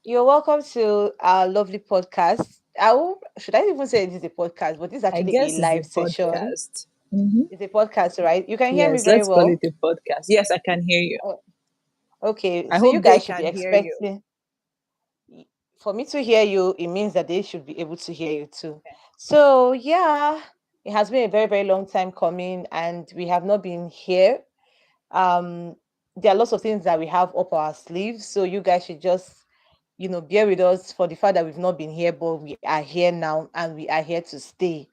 You're welcome to our lovely podcast. Should I even say it is a podcast, but this is I actually a guess it's a live session. podcast. Mm-hmm. It's a podcast, right? You can hear me Yes, very let's call well. it a podcast. Yes, I can hear you. Oh, okay, I so you hope they guys should be can hear you. expecting for me to hear you. It means that they should be able to hear you too. Okay. So yeah, it has been a very, very long time coming, and we have not been here. Um, there are lots of things that we have up our sleeves, so you guys should just bear with us for the fact that we've not been here, but we are here now and we are here to stay.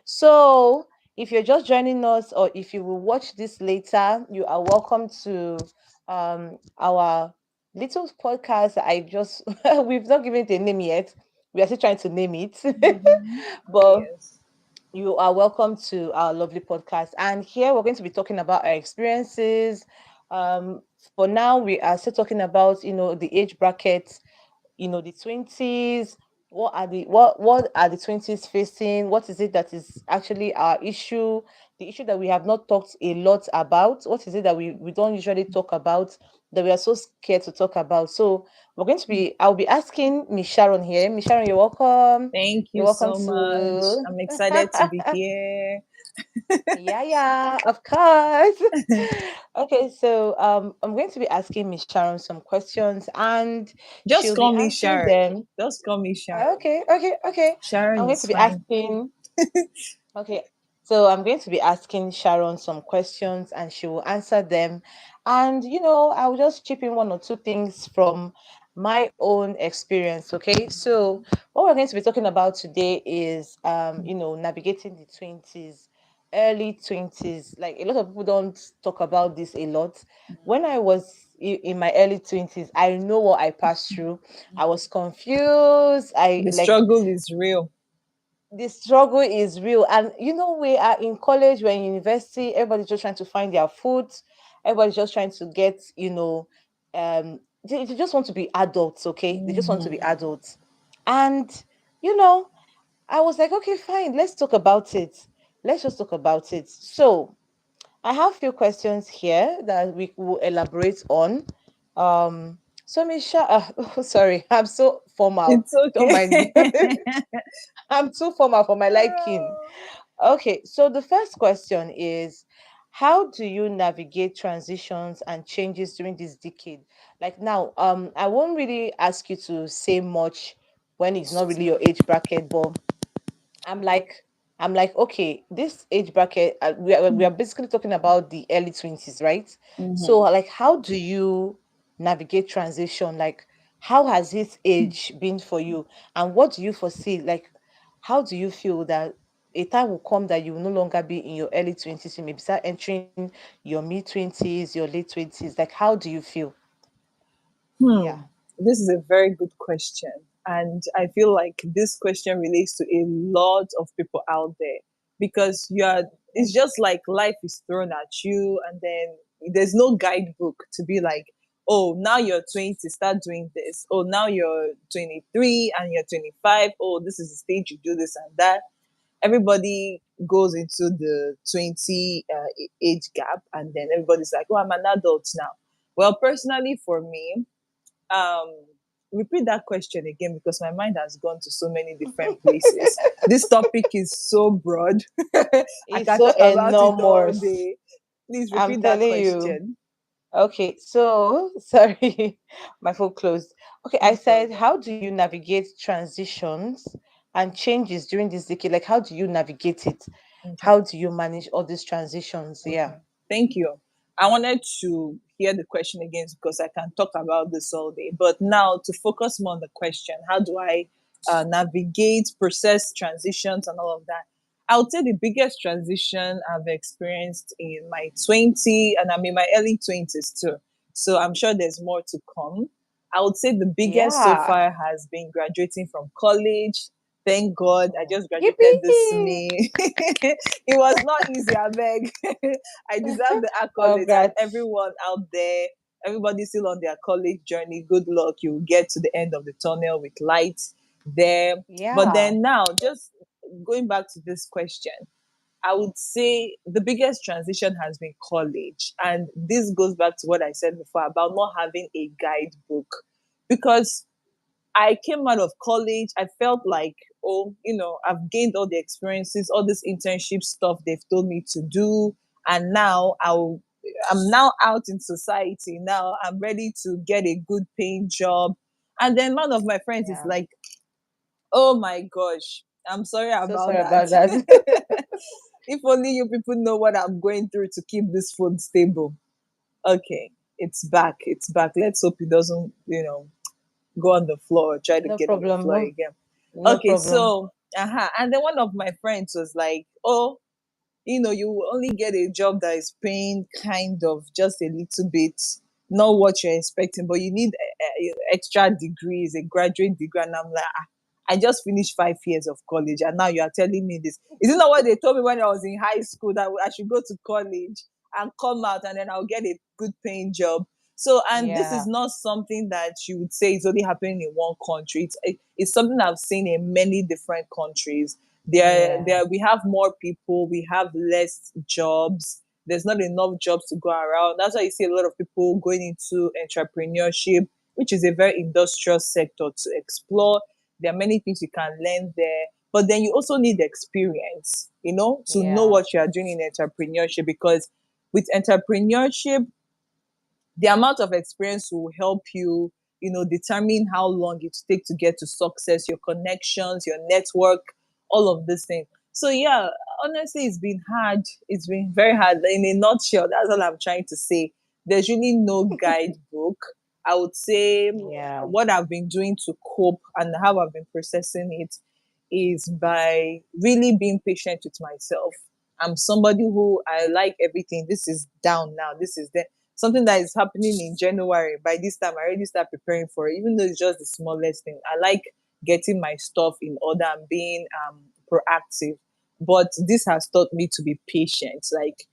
So, if you're just joining us or if you will watch this later, you are welcome to our little podcast. I just we've not given it a name yet. We are still trying to name it. Mm-hmm. Oh, But yes. you are welcome to our lovely podcast. And here we're going to be talking about our experiences. Um, for now, we are still talking about the age brackets, the 20s. What are the 20s facing? What is it that is actually our issue, the issue that we have not talked a lot about? What is it that we don't usually talk about, that we are so scared to talk about? So I'll be asking Miss Sharon here. Miss Sharon, you're welcome. Thank You're you welcome so much. to I'm excited to be here. yeah, of course. Okay, so I'm going to be asking Miss Sharon some questions and Just she'll call be me answering Sharon. them. Just call me Sharon. Okay. I'm Sharon going to is be fine. asking, okay, so I'm going to be asking Sharon some questions and she will answer them. And, I'll just chip in one or two things from my own experience. Okay, so what we're going to be talking about today is, navigating the 20s, early 20s. Like a lot of people don't talk about this a lot. When I was in my early 20s, I know what I passed through. I was confused. I The like struggle is real. the struggle is real. And we are in college, we're in university, everybody's just trying to find their foot, everybody's just trying to get, they just want to be adults, okay? They just want to be Mm-hmm. adults. And you know, I was like, okay, fine, let's talk about it. Let's just talk about it. So I have a few questions here that we will elaborate on. So Misha, sorry, I'm so formal. It's Don't okay. mind me. I'm too formal for my liking. Okay, so the first question is, how do you navigate transitions and changes during this decade? Like now, I won't really ask you to say much when it's not really your age bracket, but I'm like, okay, this age bracket, we are basically talking about the early 20s, right? So, Mm-hmm. like, how do you navigate transition? Like, how has this age been for you? And what do you foresee? Like, how do you feel that a time will come that you will no longer be in your early 20s, you maybe start entering your mid 20s, your late 20s? Like, how do you feel? Yeah. Hmm. This is a very good question. And I feel like this question relates to a lot of people out there because it's just like life is thrown at you, and then there's no guidebook to be like, oh, now you're 20, start doing this. Oh, now you're 23 and you're 25. Oh, this is the stage you do this and that. Everybody goes into the 20 age gap, and then everybody's like, oh, I'm an adult now. Well, personally, for me, um repeat that question again because my mind has gone to so many different places. This topic is so broad. I It's can so talk about it all enormous. day. Please I'm repeat that telling you. question. Okay, so sorry, my phone closed. Okay, I No said, problem. how do you navigate transitions and changes during this decade? Like, how do you navigate it? Okay. How do you manage all these transitions? Yeah. Okay. Thank you. I wanted to hear the question again because I can talk about this all day. But now to focus more on the question, how do I navigate, process transitions and all of that? I would say the biggest transition I've experienced in my 20 and I'm in my early 20s too. So I'm sure there's more to come. I would say the biggest so Yeah. far has been graduating from college. Thank God I just graduated this Yippee! May. It was not easy, I beg. I deserve the accolades, and Congrats. everyone out there, everybody's still on their college journey. Good luck. You will get to the end of the tunnel with light there. But Yeah. then now, just going back to this question, I would say the biggest transition has been college. And this goes back to what I said before about not having a guidebook. because I came out of college. I felt like, oh, I've gained all the experiences, all this internship stuff they've told me to do, and now I'm now out in society. Now I'm ready to get a good paying job. And then one of my friends is Yeah. like, "Oh my gosh, I'm sorry So about sorry that. about that. If only you people know what I'm going through to keep this phone stable." Okay, it's back. It's back. Let's hope it doesn't, go on the floor, try to No get on the problem. floor again. No Okay, problem. so and then one of my friends was like, "Oh, you will only get a job that is paying kind of just a little bit, not what you're expecting, but you need extra degrees, a graduate degree." And I'm like, I just finished 5 years of college, and now you are telling me this. Is it not what they told me when I was in high school, that I should go to college and come out and then I'll get a good paying job? So, and this is Yeah. not something that you would say is only happening in one country. It's something I've seen in many different countries. Yeah. We have more people, we have less jobs. There's not enough jobs to go around. That's why you see a lot of people going into entrepreneurship, which is a very industrious sector to explore. There are many things you can learn there, but then you also need experience, to know Yeah. what you are doing in entrepreneurship, because with entrepreneurship, the amount of experience will help you, determine how long it take to get to success, your connections, your network, all of these things. So yeah, honestly, it's been hard. It's been very hard. In a nutshell, that's all I'm trying to say. There's really no guidebook. I would say Yeah. what I've been doing to cope and how I've been processing it is by really being patient with myself. I'm somebody who I like everything. This is down now. This is there. Something that is happening in January. By this time, I already start preparing for it, even though it's just the smallest thing. I like getting my stuff in order and being proactive. But this has taught me to be patient, like,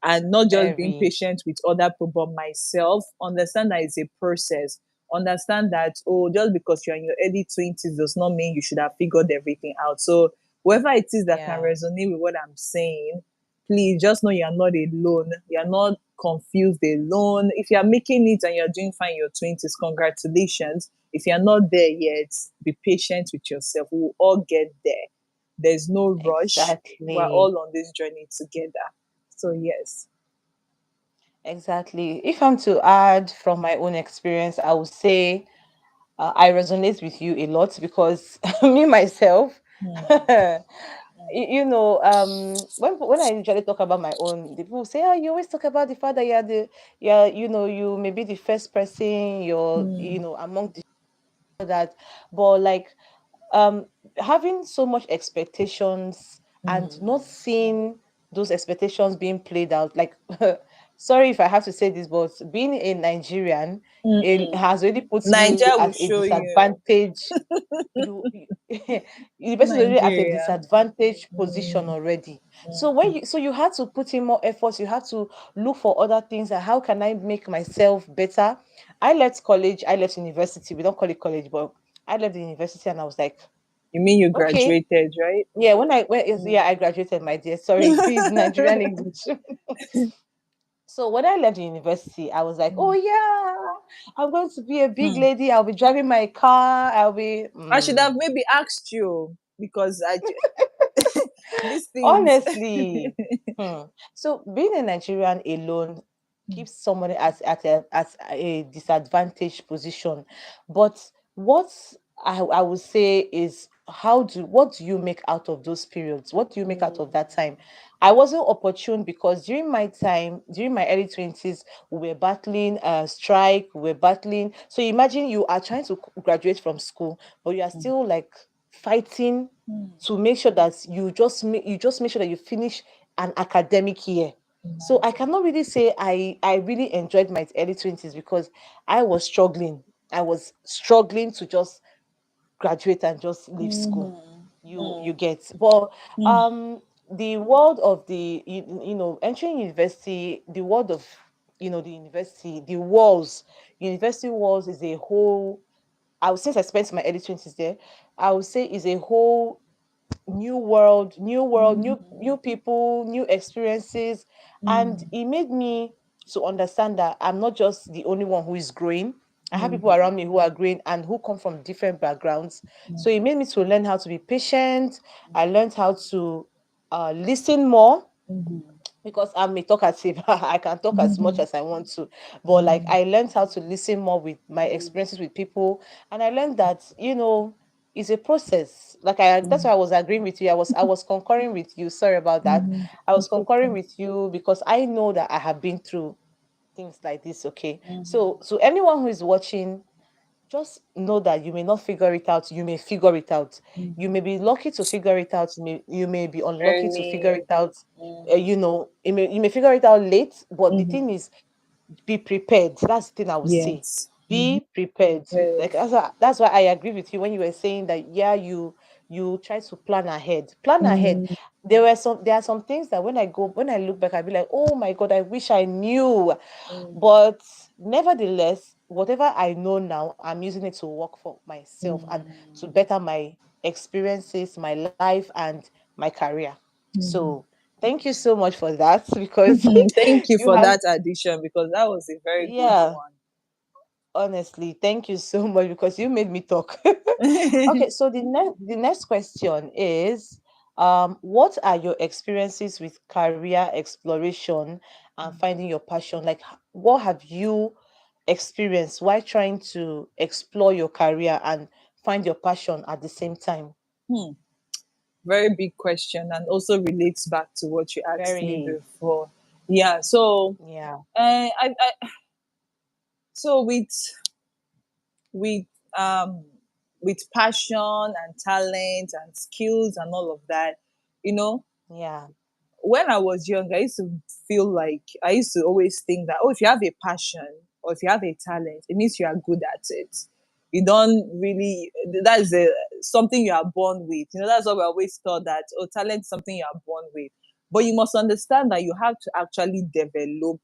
and not just being Very. patient with other people, but myself. Understand that it's a process. Understand that, oh, just because you're in your early 20s does not mean you should have figured everything out. So whoever it is that can Yeah. resonate with what I'm saying, please just know you're not alone. You're not confused alone. If you're making it and you're doing fine in your 20s, congratulations. If you're not there yet, be patient with yourself. We'll all get there. There's no rush. We're Exactly. all on this journey together. So, yes. Exactly. If I'm to add from my own experience, I would say I resonate with you a lot because me myself, Hmm. when I usually talk about my own, the people say, "Oh, you always talk about the fact that you're you may be the first person, you're Hmm. among the that," but like um having so much expectations and Hmm. not seeing those expectations being played out, like sorry if I have to say this, but being a Nigerian, it Mm-mm. has already put you Nigeria will at a show you. disadvantage. you the person is already at a Nigeria. disadvantage position Mm, already. So mm, you had to put in more efforts, you had to look for other things, and how can I make myself better. I left college, I left university, we don't call it college, but I left the university and I was like, you mean you okay. graduated, right? Yeah, yeah, Mm. I graduated, my dear. Sorry, please, Nigerian English. So when I left the university, I was like, oh Mm. yeah, I'm going to be a big Hmm. lady. I'll be driving my car. I'll be I should have maybe asked you, because these things. honestly. So being a Nigerian alone keeps someone at a disadvantaged position. But what I would say is, what do you make out of those periods? What do you make out of that time? I wasn't opportune because during my time, during my early 20s, we were battling a strike, we were battling. So imagine you are trying to graduate from school, but you are Mm. still like fighting Mm. to make sure that you just make sure that you finish an academic year. So I Imagine. cannot really say I really enjoyed my early 20s because I was struggling. I was struggling to just graduate and just leave school. Mm. You Mm. get. But Mm. um the world of entering university, the world of the university, the walls, university walls is a whole. Since I spent my early 20s there, I would say is a whole new world, new people, new experiences. And Mm. it made me to understand that I'm not just the only one who is growing. I have people Mm-hmm. around me who are growing and who come from different backgrounds. So it made me to learn how to be patient. I learned how to listen more, Mm-hmm. because I'm a talkative. I can talk as much Mm-hmm. as I want to. But like I learned how to listen more with my experiences with people. And I learned that, it's a process. Like that's why I was agreeing with you. I was concurring with you. Sorry about that. Mm-hmm. I was It's okay. concurring with you because I know that I have been through things like this. Okay. Mm-hmm. So anyone who is watching, just know that you may not figure it out. You may figure it out. You may Mm-hmm. be lucky to figure it out. You may be unlucky to figure Early. it out. Mm-hmm. You may figure it out late. But the Mm-hmm. thing is, be prepared. That's the thing I would say. Yes. Mm-hmm. Be prepared. Well, Like that's why I agree with you when you were saying that. Yeah, you try to plan ahead. Plan ahead. mm, There are some things that when I look back, I be like, oh my god, I wish I knew. mm, But nevertheless, whatever I know now, I'm using it to work for myself and to mm, better my experiences, my life, and my career. mm. So thank you so much for that because Thank you you for have, that addition because that was a very good yeah, one. honestly, thank you so much because you made me talk. Okay, so the next question is, what are your experiences with career exploration and finding your passion? Like, what have you experienced while trying to explore your career and find your passion at the same time? Hmm. Very big question and also relates back to what you asked me Very, before. Yeah. So, yeah, I so with um with passion and talent and skills and all of that, you know, yeah, when I was young, I used to feel like I used to always think that, oh, if you have a passion or if you have a talent, it means you are good at it. You don't really, that is something you are born with. That's what we always thought, that, oh, talent is something you are born with. But you must understand that you have to actually develop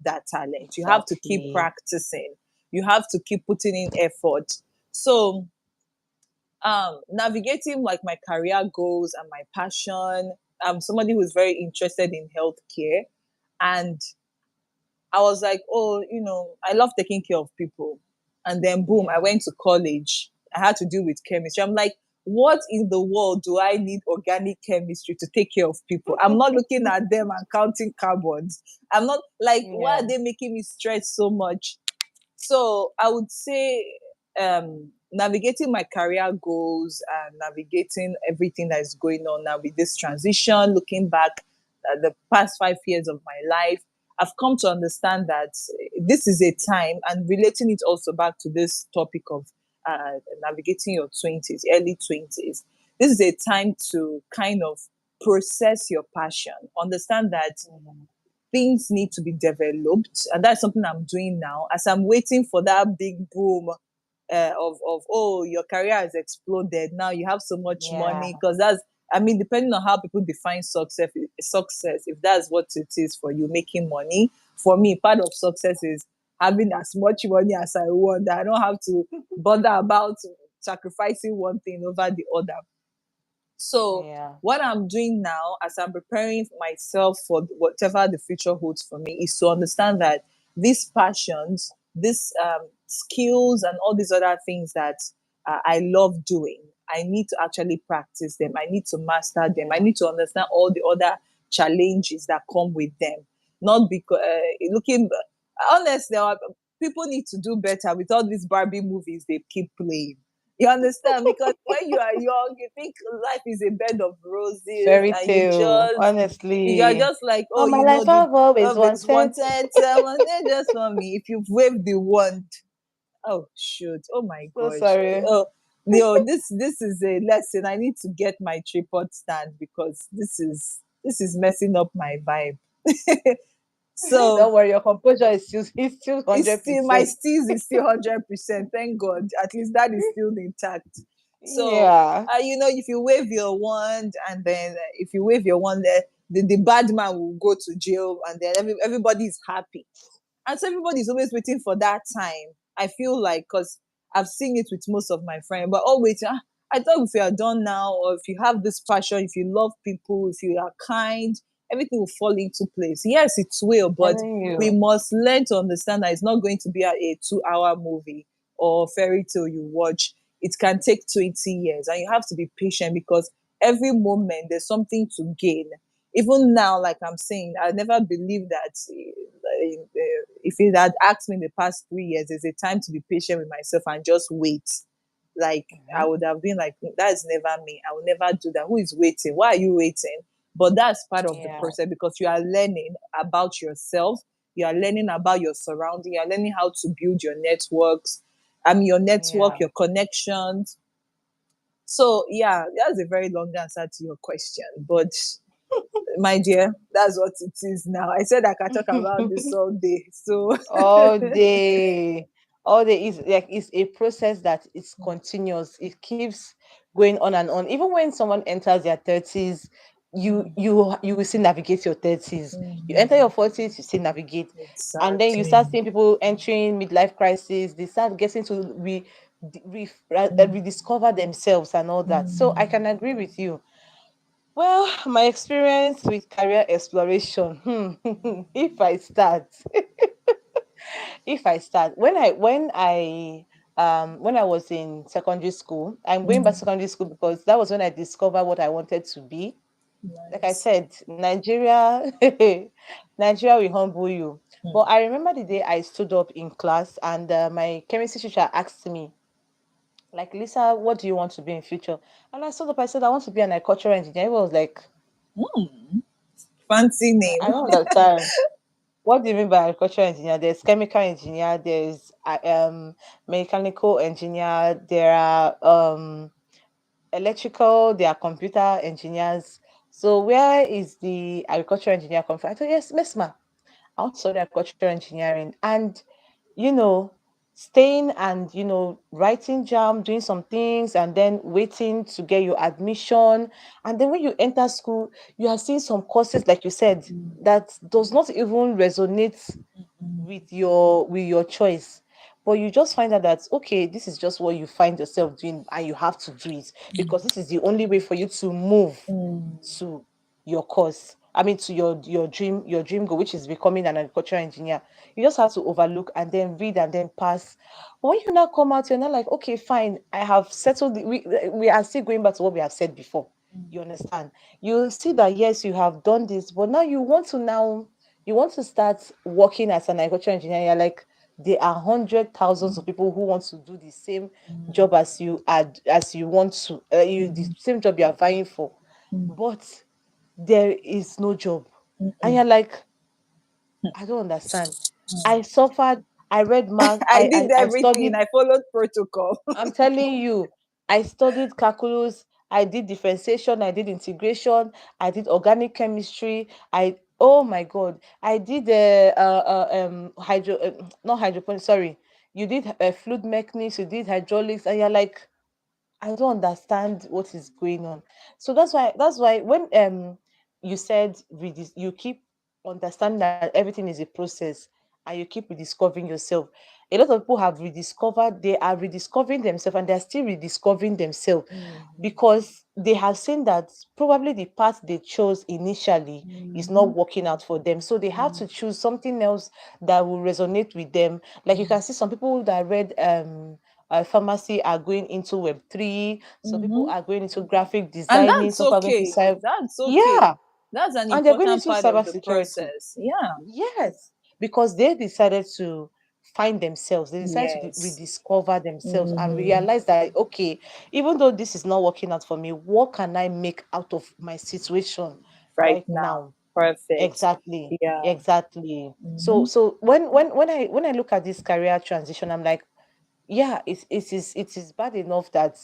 that talent. You have to keep exactly. practicing. You have to keep putting in effort. So, navigating like my career goals and my passion. I'm somebody who's very interested in healthcare, and I was like, oh, I love taking care of people. And then boom, I Yeah, went to college. I had to deal with chemistry. I'm like, what in the world do I need organic chemistry to take care of people? I'm not looking at them and counting carbons. I'm not like, why yeah, are they making me stress so much? So I would say, navigating my career goals and navigating everything that is going on now with this transition, looking back at the past 5 years of my life, I've come to understand that this is a time, and relating it also back to this topic of navigating your 20s, early 20s. This is a time to kind of process your passion, understand that yeah, things need to be developed, and that's something I'm doing now as I'm waiting for that big boom of, oh, your career has exploded, now you have so much yeah, money. Because that's, I mean, depending on how people define success, if that's what it is for you, making money. For me, part of success is having as much money as I want, that I don't have to bother about sacrificing one thing over the other. So yeah, what I'm doing now, as I'm preparing myself for whatever the future holds for me, is to understand that these passions, these skills, and all these other things that I love doing, I need to actually practice them. I need to master them. I yeah. need to understand all the other challenges that come with them. Not because looking honestly, people need to do better with all these Barbie movies they keep playing. You understand? Because when you are young, you think life is a bed of roses, Fairy and tale, you are honestly. just like, oh, All my life the I've always love is wanted. wanted, wanted just for me. If you wave the wand, oh shoot, oh my So gosh, sorry. oh, this is a lesson. I need to get my tripod stand because this is messing up my vibe. So Don't worry, your composure is still it's hundred still, my percent. steez is still 100%. Thank God. At least that is still intact. So, Yeah, if you wave your wand, and then if you wave your wand, the bad man will go to jail, and then everybody is happy. And so everybody's always waiting for that time. I feel like, because I've seen it with most of my friends, but always, I thought if you are done now, or if you have this passion, if you love people, if you are kind, everything will fall into place. Yes, it will, but Telling we you. must learn to understand that it's not going to be a 2 hour movie or fairy tale you watch. It can take 20 years, and you have to be patient because every moment there's something to gain. Even now, like I'm saying, I never believed that if it had asked me in the past 3 years, there's a time to be patient with myself and just wait. Like I Mhm. would have been like, that's never me. I will never do that. Who is waiting? Why are you waiting? But that's part of the Yeah. process because you are learning about yourself. You are learning about your surrounding. You are learning how to build your networks. I mean, your network, Yeah. your connections. So yeah, that's a very long answer to your question. But my dear, that's what it is now. I said I can talk about this all day. So all day all day is like it's a process that is continuous. It keeps going on and on. Even when someone enters their 30s, you will still navigate your 30s. You enter your Mhm. 40s, you still navigate. And then you Exactly. start seeing people entering midlife crisis. They start getting to rediscover themselves and all that. So I can agree with you. Well, my experience with career exploration, if I start, if I start, when I was in secondary school, I'm going back to Mm, secondary school because that was when I discovered what I wanted to be. Like I nice. said, Nigeria, Nigeria will humble you. But Mm, I remember the day I stood up in class and my chemistry teacher asked me, like, Lisa, what do you want to be in future? And I stood up, I said, I want to be an agricultural engineer. He was like, mm, fancy I name. don't understand. What do you mean by agricultural engineer? There's chemical engineer, there's mechanical engineer, there are electrical, there are computer engineers. So where is the agricultural engineer come from? I thought, yes, Miss Ma, I want to study agricultural engineering. And you know, staying and writing jam, doing some things, and then waiting to get your admission. And then when you enter school, you are seeing some courses, like you said, that does not even resonate with your choice. But you just find out that okay, this is just what you find yourself doing and you have to do it because this is the only way for you to move Mm, to your course. I mean to your dream goal, which is becoming an agricultural engineer. You just have to overlook and then read and then pass. But when you now come out, you're not like, okay, fine, I have settled we are still going back to what we have said before. You understand? You see that yes, you have done this, but now you want to start working as an agricultural engineer. You're like, there are hundred thousands of people who want to do the same job as you are, as you want to the same job you are vying for, but there is no job. And you're like, I don't understand. I suffered, I read math, I did I everything. studied. I followed protocol. I'm telling you, I studied calculus, I did differentiation, I did integration, I did organic chemistry. Oh my God, I did hydro, not hydroponics, sorry. You did fluid mechanics, you did hydraulics, and you're like, I don't understand what is going on. So that's why when you said you keep understanding that everything is a process and you keep rediscovering yourself. A lot of people have rediscovered, they are rediscovering themselves and they're still rediscovering themselves because they have seen that probably the path they chose initially is not working out for them. So they have to choose something else that will resonate with them. Like you can see some people that read pharmacy are going into Web3. Some people Hmm. are going into graphic And designing. that's Some people are going to okay. cyber. That's okay. Yeah, That's an and they're going important into part of the cybersecurity. process. Yeah. Yes, because they decided to find themselves. They decided to Yes. rediscover themselves and Hmm. realize that okay, even though this is not working out for me, what can I make out of my situation Right right now. now? Perfect. Exactly. Yeah. Exactly. So Hmm. so when I look at this career transition, I'm like, yeah, it is bad enough that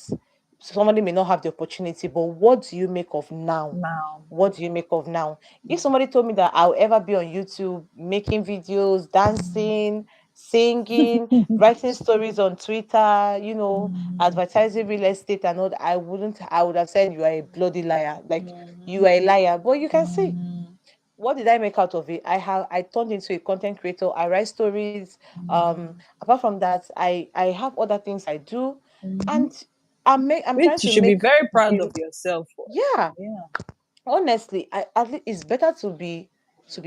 somebody may not have the opportunity, but what do you make of now? Now. What do you make of now? If somebody told me that I'll ever be on YouTube making videos, dancing, singing, writing stories on Twitter, advertising real estate and all that, I would have said you are a bloody liar. Like you are a liar. But you can see, what did I make out of it? I turned into a content creator. I write stories. Apart from that, I have other things I do, Hmm. and I'm trying Which you to should be make very proud the of yourself for. yeah, Yeah. honestly, at least it's better to be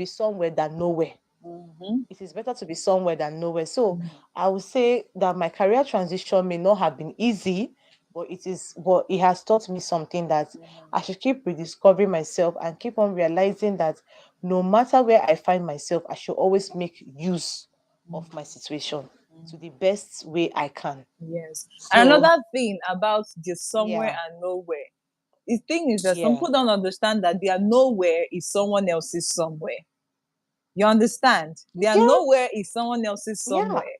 somewhere than nowhere. Mm-hmm. It is better to be somewhere than nowhere. So I would say that my career transition may not have been easy, but it has taught me something, that I should keep rediscovering myself and keep on realizing that no matter where I find myself, I should always make use of my situation to the best way I can. Yes. And So another thing about the somewhere yeah, and nowhere, the thing is that some yeah, people don't understand that their nowhere is someone else's somewhere. You understand? Their yes, nowhere is someone else's yeah, somewhere.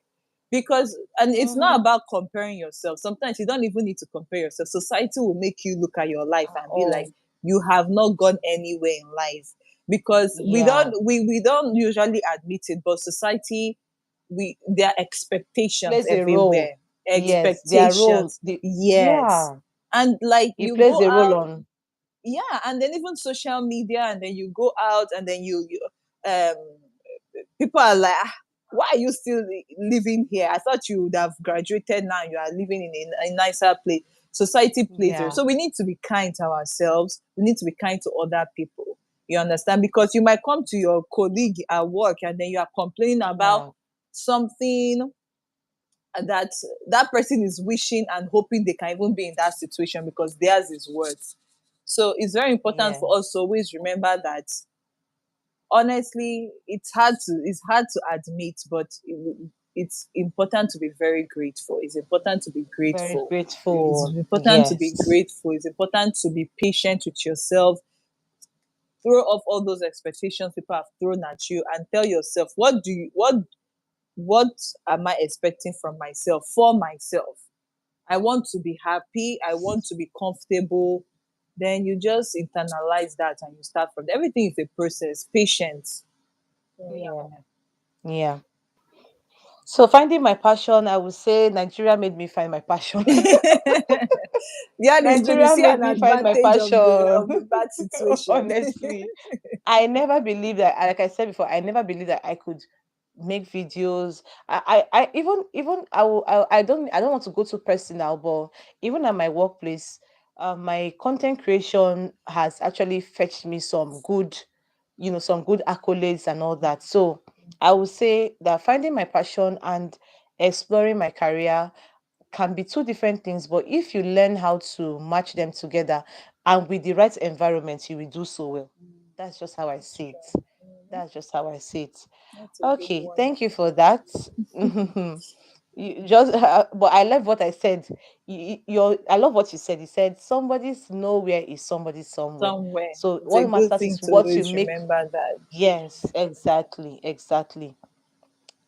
Because, and it's not mm-hmm. about comparing yourself. Sometimes you don't even need to compare yourself. Society will make you look at your life At and be like, all. you have not gone anywhere in life. Because Yeah, we don't usually admit it, but society, we there are expectations plays a role. everywhere. Yes, their role. Expectations. Yes. Yeah, And like it you plays go a role out, on. yeah, and then even social media, and then you go out, and then you um people are like, "Ah, why are you still living here? I thought you would have graduated now. You are living in a nicer place." Society plays there. Yeah, So we need to be kind to ourselves. We need to be kind to other people. You understand? Because you might come to your colleague at work and then you are complaining about yeah, something that that person is wishing and hoping they can even be in that situation because theirs is worse. So it's very important yeah. for us to always remember that, honestly, it's hard to admit, but it's important to be very grateful. It's important to be Very grateful. It's grateful. important to be Yes. grateful. It's important to be patient with yourself. Throw off all those expectations people have thrown at you and tell yourself, what am I expecting from myself, for myself? I want to be happy. I want to be comfortable. Then you just internalize that and you start from there. Everything is a process, patience. So, Yeah. Yeah. So finding my passion, I would say Nigeria made me find my passion. yeah. Yeah, it's good. You Nigeria see made an me find my advantage passion. of the bad situation. Honestly. I never believed that, like I said before, I never believed that I could make videos. I even I don't want to go too personal, but even at my workplace, my content creation has actually fetched me some good, some good accolades and all that. So I would say that finding my passion and exploring my career can be two different things, but if you learn how to match them together and with the right environment, you will do so well. That's just how I see it. That's just how I see it. That's a good Okay, one. thank you for that. You just, but I love what I said. I love what you said. You said somebody's nowhere is somebody's somewhere. Somewhere. So It's a what good matters thing is to what you always make. remember that. Yes, exactly, exactly.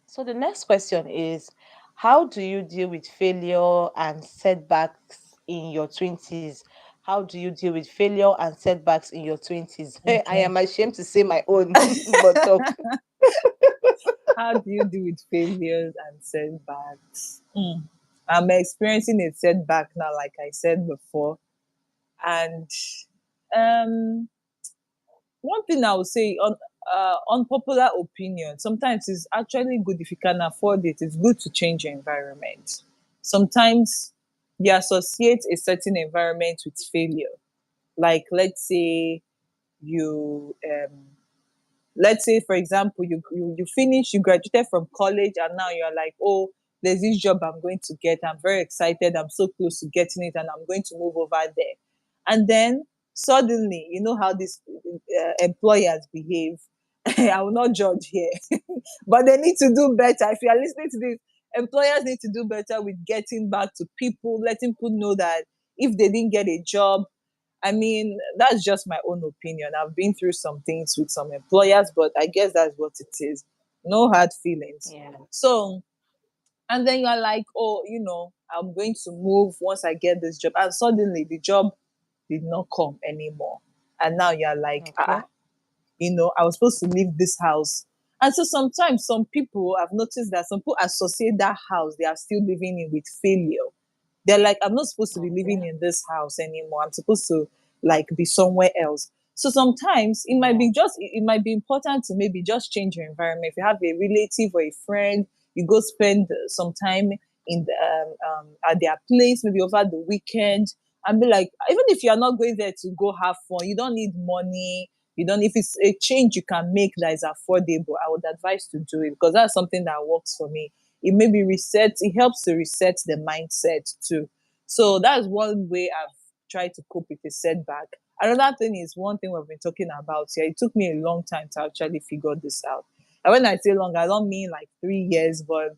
So the next question is, how do you deal with failure and setbacks in your 20s? How do you deal with failure and setbacks in your 20s? I Okay. am ashamed to say my own, but talk. How do you deal with failures and setbacks? I'm experiencing a setback now, like I said before. And um one thing I would say, on unpopular opinion, sometimes it's actually good if you can afford it. It's good to change your environment. Sometimes you associate a certain environment with failure. Like you let's say for example you finish, you graduated from college, and now you're like, oh, there's this job I'm going to get, I'm very excited, I'm so close to getting it, and I'm going to move over there. And then suddenly, you know how these employers behave. I will not judge here, but they need to do better. If you are listening to this, employers need to do better with getting back to people, letting people know that if they didn't get a job, I mean, that's just my own opinion. I've been through some things with some employers, but I guess that's what it is. No hard feelings. Yeah. So, and then you're like, oh, I'm going to move once I get this job. And suddenly the job did not come anymore. And now you're like, Okay. I was supposed to leave this house. And so sometimes some people, I've noticed that some people associate that house they are still living in with failure. They're like, I'm not supposed to be Okay. living in this house anymore. I'm supposed to like be somewhere else. So sometimes Yeah. it might be important to maybe just change your environment. If you have a relative or a friend, you go spend some time at their place, maybe over the weekend, and be like, even if you're not going there to go have fun, you don't need money. You don't, if it's a change you can make that is affordable, I would advise to do it, because that's something that works for me. It maybe resets, it helps to reset the mindset too. So that's one way I've tried to cope with a setback. Another thing is, one thing we've been talking about here, it took me a long time to actually figure this out. And when I say long, I don't mean like 3 years, but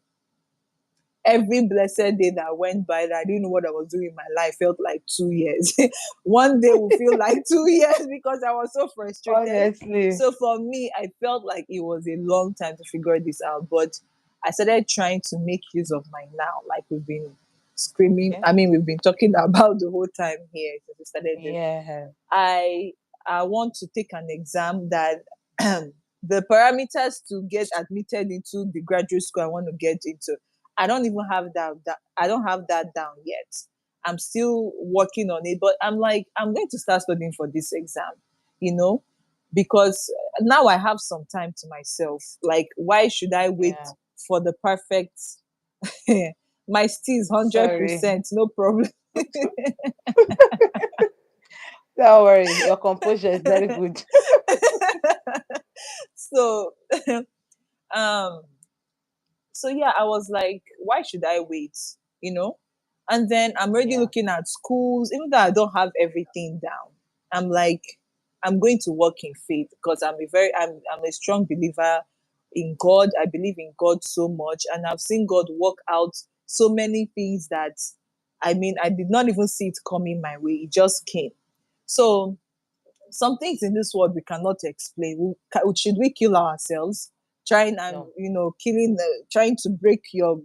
every blessed day that went by that I didn't know what I was doing in my life felt like 2 years. One day will feel like 2 years because I was so frustrated. Honestly. So for me, I felt like it was a long time to figure this out. But I started trying to make use of my now, like we've been screaming. Okay. I mean, we've been talking about the whole time here since we started this. Yeah. I I want to take an exam that the parameters to get admitted into the graduate school I want to get into. I don't even have that I don't have that down yet. I'm still working on it, but I'm like, I'm going to start studying for this exam, you know, because now I have some time to myself. Like, why should I wait Yeah. for the perfect? My steez hundred Sorry. percent, no problem. Don't worry. Your composure is very good. So um so yeah, I was like, why should I wait? You know? And then I'm already Yeah. looking at schools, even though I don't have everything down. I'm like, I'm going to work in faith because I'm a strong believer in God. I believe in God so much, and I've seen God work out so many things that, I mean, I did not even see it coming my way. It just came. So some things in this world we cannot explain. Should we kill ourselves trying and, No. killing, trying to break your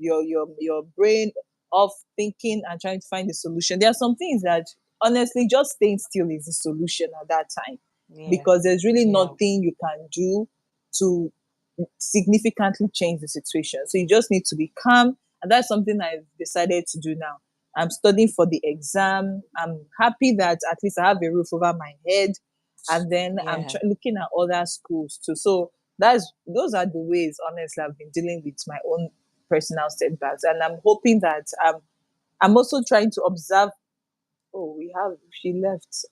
brain of thinking and trying to find a solution? There are some things that, honestly, just staying still is the solution at that time, Yeah. because there's really Yeah. nothing you can do to significantly change the situation. So you just need to be calm. And that's something I've decided to do now. I'm studying for the exam. I'm happy that at least I have a roof over my head. And then I'm Yeah. looking at other schools too. So those are the ways, honestly, I've been dealing with my own personal setbacks. And I'm hoping that I'm also trying to observe. Oh, she left.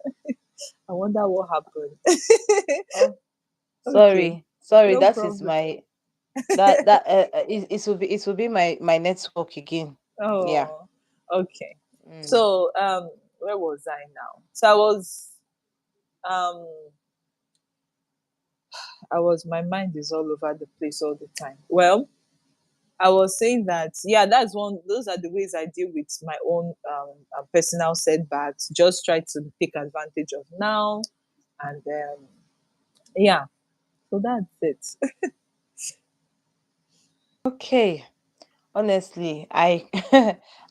I wonder what happened. Oh, Okay, sorry. Sorry. no That is problem. my that it will be my network again. Yeah. Oh, okay. Mm. So, where was I now? So um, my mind is all over the place all the time. Well, I was saying that, yeah, those are the ways I deal with my own personal setbacks. Just try to take advantage of now, and yeah, so that's it. Okay. Honestly, I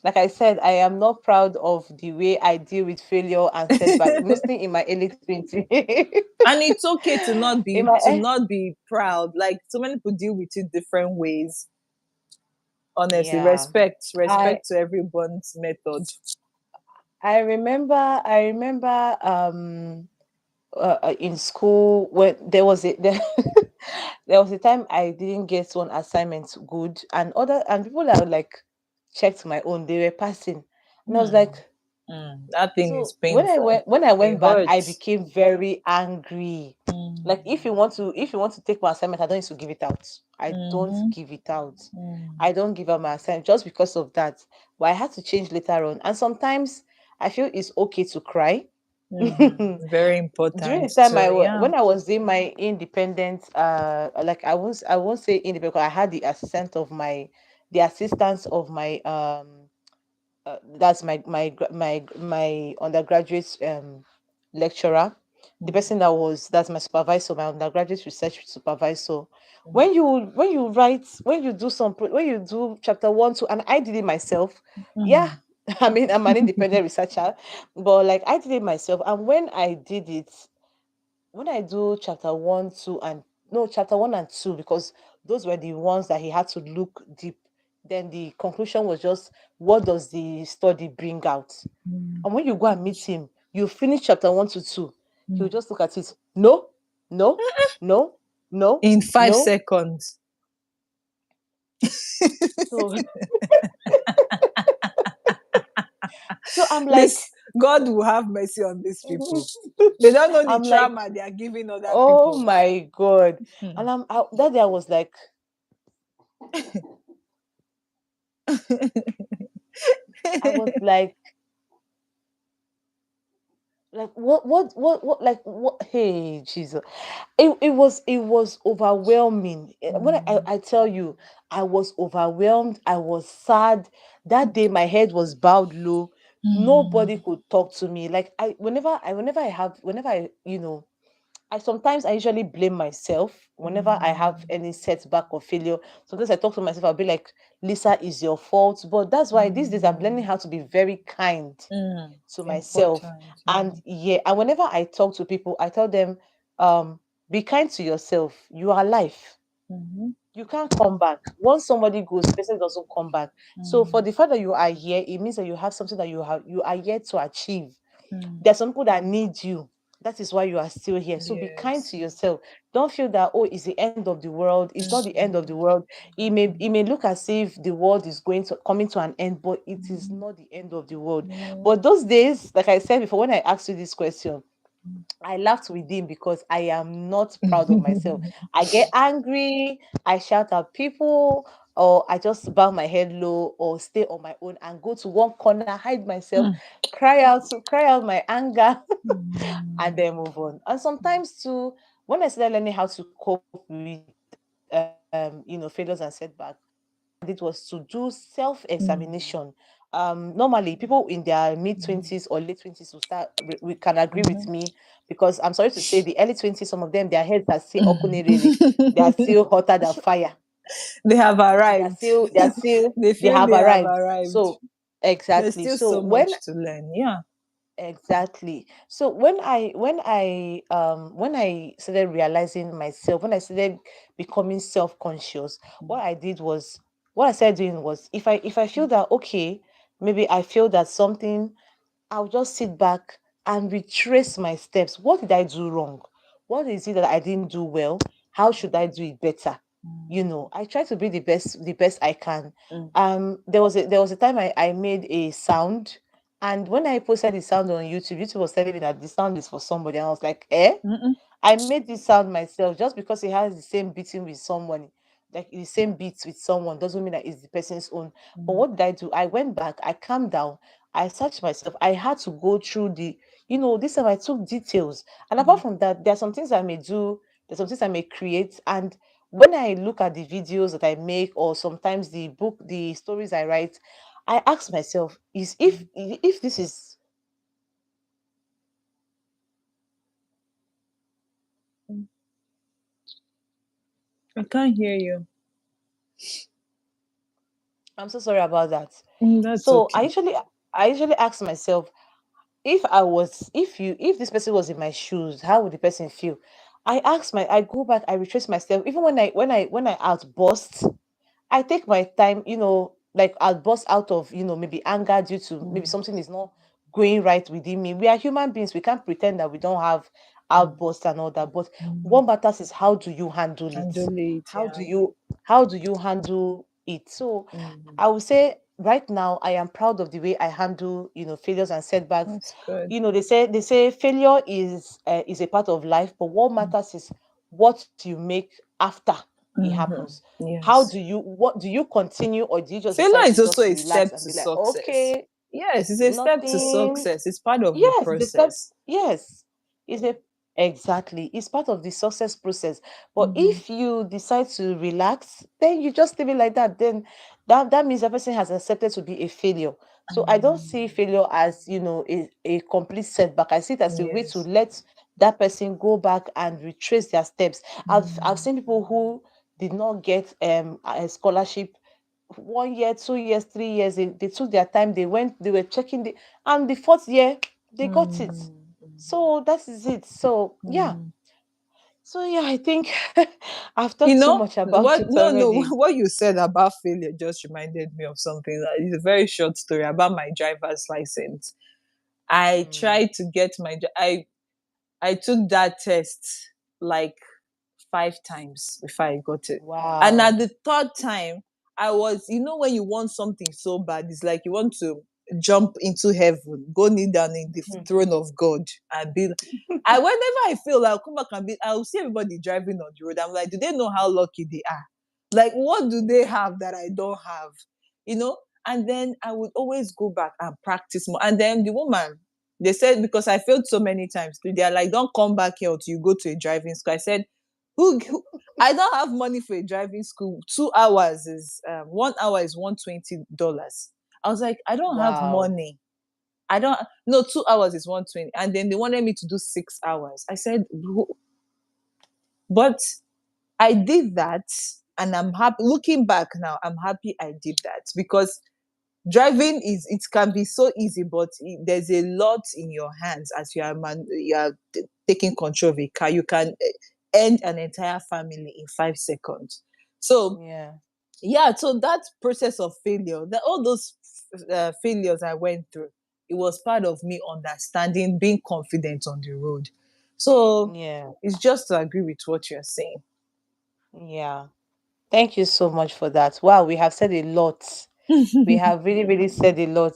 like I said, I am not proud of the way I deal with failure and setback, mostly in my early 20s. And it's okay to not in be my proud. Like, so many people deal with it different ways. Honestly, yeah. I respect to everyone's method. I remember in school when there was a time I didn't get one assignment good, and people that like checked my own, they were passing, and I was Hmm. like, That thing is so when I painful. went when I It went back, I hurts. became very angry. Like, Mm. if you want to take my assignment, I don't need to give it out. I don't Mm-hmm. give it out. Mm. I don't give out my assignment just because of that. But I had to change later on. And sometimes I feel it's okay to cry. Mm. Very During the important time too. Yeah. when I was doing my independent, like I won't say independent, because I had the assistance of my that's my undergraduate lecturer, the Mm. person that's my supervisor, my undergraduate research supervisor. Mm. When you do chapter 1 2, and I did it myself. Yeah. Mm. I mean, I'm an independent researcher, but like I did it myself, and when I do chapter 1 and 2, because those were the ones that he had to look deep. Then the conclusion was just, what does the study bring out? Mm. And when you go and meet him, you finish chapter 1 to 2, he'll Mm. just look at it. No, no, no, no, In five no. seconds. So so I'm This like, God will have mercy on these people. They don't know the I'm like, trauma they are giving other oh people. my God. Hmm. And that day I was like, what, hey, Jesus. It was overwhelming. When I tell you, I was overwhelmed, I was sad. That day my head was bowed low. Nobody could talk to me. Like, I sometimes I usually blame myself whenever I have any setback or failure. Sometimes I talk to myself, I'll be like, Lisa, is your fault. But that's why these days I'm learning how to be very kind to myself. Important. And yeah, and whenever I talk to people, I tell them, be kind to yourself. You are alive. Mm-hmm. You can't come back. Once somebody goes, the person doesn't come back. So for the fact that you are here, it means that you have something that you are yet to achieve. There's some people that need you. That is why you are still here. So be kind Yes. to yourself. Don't feel that, oh, it's the end of the world. It's not the end of the world. It may look as if the world is going to coming to an end, but it is not the end of the world. No. But those days, like I said before, when I asked you this question, I laughed with him because I am not proud of myself. I get angry, I shout at people, or I just bow my head low or stay on my own and go to one corner, hide myself, cry out my anger, and then move on. And sometimes too, when I started learning how to cope with failures and setbacks, did was to do self-examination. Normally, people in their mid-20s or late 20s will start. We can agree with me because I'm sorry to say, the early 20s, some of them, their heads are still okuniriri. They are still hotter than fire. They have They are arrived. still, they are still, They they feel have they have arrived. arrived. So There's exactly. still So so when much to learn. Yeah. Exactly. So when I started realizing myself, when I started becoming self-conscious, what I started doing was, if I feel that, okay, maybe I feel that something, I'll just sit back and retrace my steps. What did I do wrong? What is it that I didn't do well? How should I do it better? I try to be the best I can. There was a time I made a sound, and when I posted the sound on YouTube, YouTube was telling me that the sound is for somebody. And I was like, eh? Mm-mm. I made this sound myself. Just because it has the same beating with someone, like the same beats with someone, doesn't mean that it's the person's own. But what did I do? I went back, I calmed down, I searched myself. I had to go through this time I took details. And apart from that, there are some things I may do, there's some things I may create. And when I look at the videos that I make, or sometimes the stories I write, I ask myself, is if this is I can't hear you. I'm so sorry about that. That's So okay. I usually ask myself, if this person was in my shoes, how would the person feel? I go back, I retrace myself. Even when I outburst, I take my time, like I'll burst out of, maybe anger due to maybe something is not going right within me. We are human beings. We can't pretend that we don't have outbursts and all that. But what matters is, how do you handle it? Handle it. How Yeah. do you how do you handle it? So Mm. I would say right now I am proud of the way I handle, failures and setbacks. That's good. They say failure is a part of life, but what matters is what you make after it happens. Yes. What do you continue, or do you just Failure decide is to also just a relax step and to be like, success. okay, Yes, it's a step to nothing. success. It's part of the Yes, the step. process. Yes, is a exactly. It's part of the success process. But Mm-hmm. if you decide to relax, then you just leave it like that. Then that means the person has accepted to be a failure. So I don't see failure as, a complete setback. I see it as a way to Yes. let that person go back and retrace their steps. I've seen people who did not get a scholarship 1 year, 2 years, 3 years. They took their time, they were checking and the fourth year they got it. So that is it. So yeah. So yeah, I think I've You talked too know much about what? it No, no. already. What you said about failure just reminded me of something. It's a very short story about my driver's license. I Mm. tried to get I took that test like 5 times before I got it. And at Wow. the third time, I was, when you want something so bad, it's like you want to. jump into heaven, go kneel down in the Mhm. throne of God and be. I whenever I feel I'll come back and be, I'll see everybody driving on the road. I'm like, do they know how lucky they are? Like, what do they have that I don't have? You know? And then I would always go back and practice more. And then the woman, they said, because I failed so many times, they're like, don't come back here until you go to a driving school. I said, who I don't have money for a driving school. 2 hours is 1 hour is $120. I was like, I don't have Wow. money. I don't no 2 hours is 120. And then they wanted me to do 6 hours. I said, but I did that and I'm happy. Looking back now, I'm happy I did that because driving is it can be so easy, but there's a lot in your hands as you are taking control of a car. You can end an entire family in 5 seconds. So Yeah. yeah, so that process of failure, that all those failures I went through, it was part of me understanding, being confident on the road. So Yeah. it's just to agree with what you're saying. Yeah. Thank you so much for that. Wow, we have said a lot. We have really, really said a lot.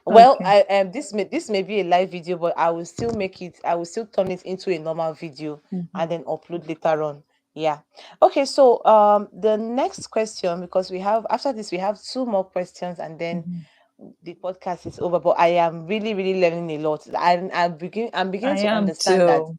Well, Okay. I this may be a live video, but I will still make it. I will still turn it into a normal video and Mhm. then upload later on. Yeah. Okay. So the next question, because we have after this we have two more questions and then Mhm. the podcast is over. But I am really, really learning a lot. I'm beginning I to am understand that, too.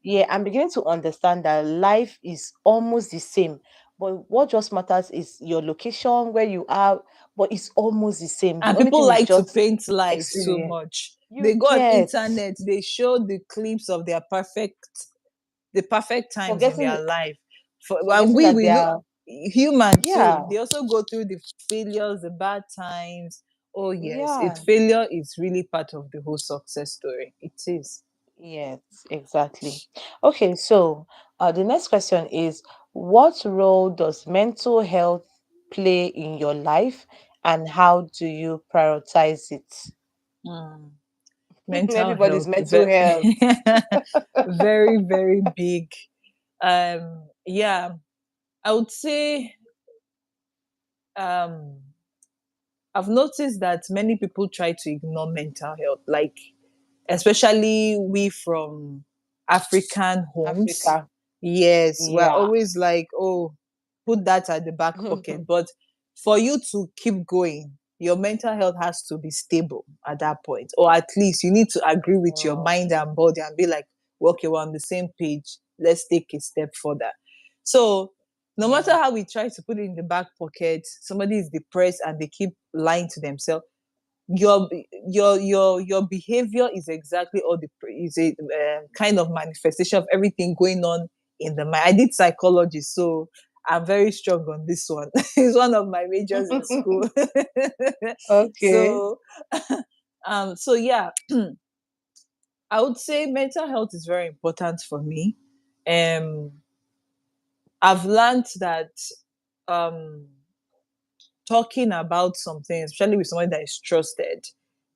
yeah, I'm beginning to understand that life is almost the same. But what just matters is your location, where you are, but it's almost the same. The And only people thing is like to just paint life so experience. much. They You go on get internet, they show the clips of the perfect times in forgetting their life. And forgetting that we they look are, human yeah, too. They also go through the failures, the bad times. Oh yes, it yeah, failure is really part of the whole success story. It is. yes, exactly. Okay, so the next question is, what role does mental health play in your life, and how do you prioritize it? Mm. Mental Everybody's health, mental health. very, very big. Yeah, I would say um I've noticed that many people try to ignore mental health, like especially we from African homes. Africa. Yes, we're Yeah. always like, oh, put that at the back pocket. But for you to keep going, your mental health has to be stable at that point, or at least you need to agree with your Oh, mind and body and be like, well, okay, we're on the same page. Let's take a step further. So, no matter yeah. how we try to put it in the back pocket, somebody is depressed and they keep lying to themselves, your your behavior is exactly all the is a kind of manifestation of everything going on in the mind. I did psychology, so I'm very strong on this one. It's one of my majors in school. Okay. So so yeah, I would say mental health is very important for me. um I've learned that um talking about something, especially with someone that is trusted,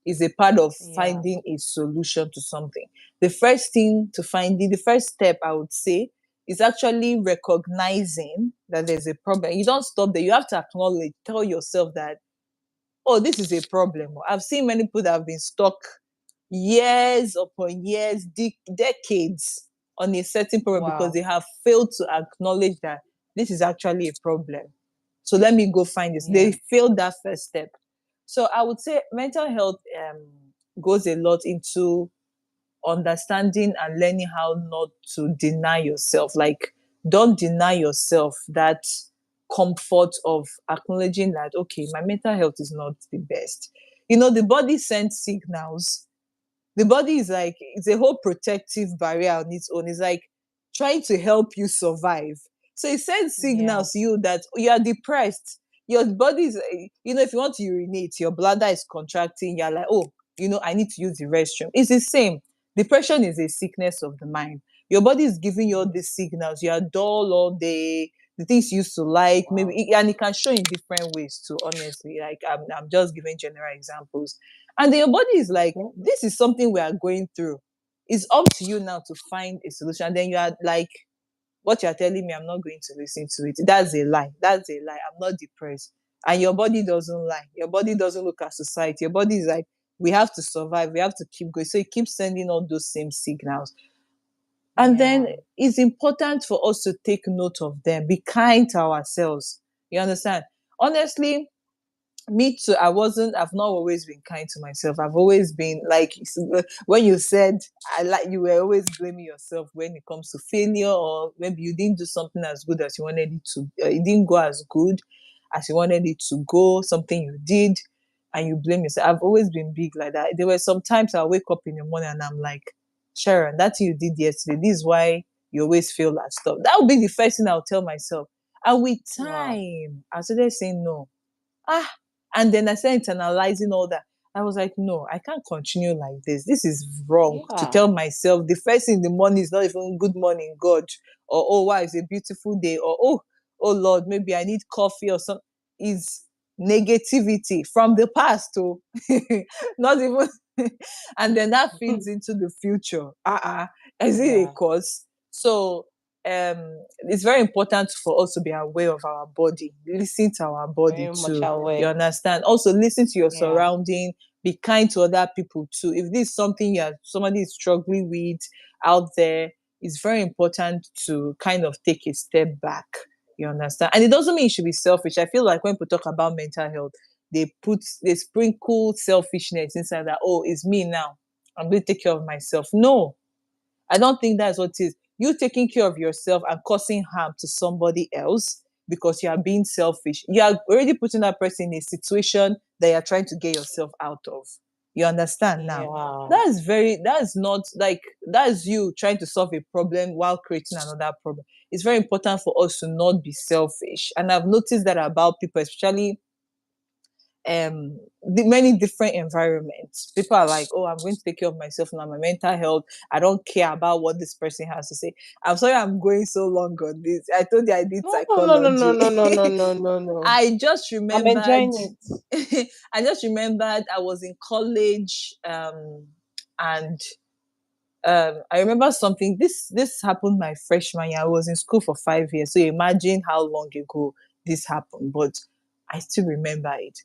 is a part of Yeah. finding a solution to something. The first thing to finding, the first step I would say is actually recognizing that there's a problem. You don't stop there. You have to acknowledge, tell yourself that, oh, this is a problem. I've seen many people that have been stuck years upon years, decades on a certain problem because Wow. they have failed to acknowledge that this is actually a problem. So let me go find this. They Yeah. failed that first step. So I would say mental health goes a lot into understanding and learning how not to deny yourself. Like, don't deny yourself that comfort of acknowledging that, okay, my mental health is not the best. You know, the body sends signals. The body is like, it's a whole protective barrier on its own. It's like trying to help you survive. So it sends Yeah. signals to you that you are depressed. Your body is, if you want to urinate, your bladder is contracting. You're like, oh, I need to use the restroom. It's the same. Depression is a sickness of the mind. Your body is giving you all Mhm. these signals. You are dull all day. The things you used to like, Wow. maybe, and it can show in different ways too. Honestly, like I'm just giving general examples, and then your body is like, Okay. this is something we are going through. It's up to you now to find a solution. And then you are like, what you're telling me, I'm not going to listen to it. That's a lie. That's a lie. I'm not depressed. And your body doesn't lie. Your body doesn't look at society. Your body is like, we have to survive. We have to keep going. So it keeps sending all those same signals. And then Yeah. it's important for us to take note of them. Be kind to ourselves. You understand? Honestly, me too. I've not always been kind to myself. I've always been like, when you said, I like, you were always blaming yourself when it comes to failure, or maybe you didn't do something as good as you wanted it to, it didn't go as good as you wanted it to go, something you did, and you blame yourself. I've always been big like that. There were some times I wake up in the morning and I'm like, Sharon, that thing you did yesterday, this is why you always feel that stuff. That would be the first thing I'll tell myself. And with Wow. time, I started saying no. Ah, and then I started internalizing all that. I was like, no, I can't continue like this. This is wrong to Yeah. tell myself the first thing in the morning is not even good morning, God, or oh, wow, it's a beautiful day, or oh Lord, maybe I need coffee or something. Is negativity from the past, oh, not even, and then that feeds into the future. Is it a Yeah. cause? So it's very important for us to be aware of our body, listen to our body Very much too. You aware. understand? Also, listen to your Yeah. surrounding. Be kind to other people too. If this is something somebody is struggling with out there, it's very important to kind of take a step back. You understand? And it doesn't mean you should be selfish. I feel like when people talk about mental health, they sprinkle selfishness inside that. Oh, it's me now. I'm going to take care of myself. No, I don't think that's what it is. You taking care of yourself and causing harm to somebody else because you are being selfish. You are already putting that person in a situation that you're trying to get yourself out of. You understand now? Yeah. That's not like, that is you trying to solve a problem while creating another problem. It's very important for us to not be selfish. And I've noticed that about people, especially the many different environments. People are like, oh, I'm going to take care of myself now, my mental health. I don't care about what this person has to say. I'm sorry I'm going so long on this. I told you I did No, no, no, no, no, psychology. no, no, no, no, no, no. I just I'm remembered enjoying it. I just remembered I was in college, and I remember something. This happened my freshman year. I was in school for 5 years. So imagine how long ago this happened. But I still remember it.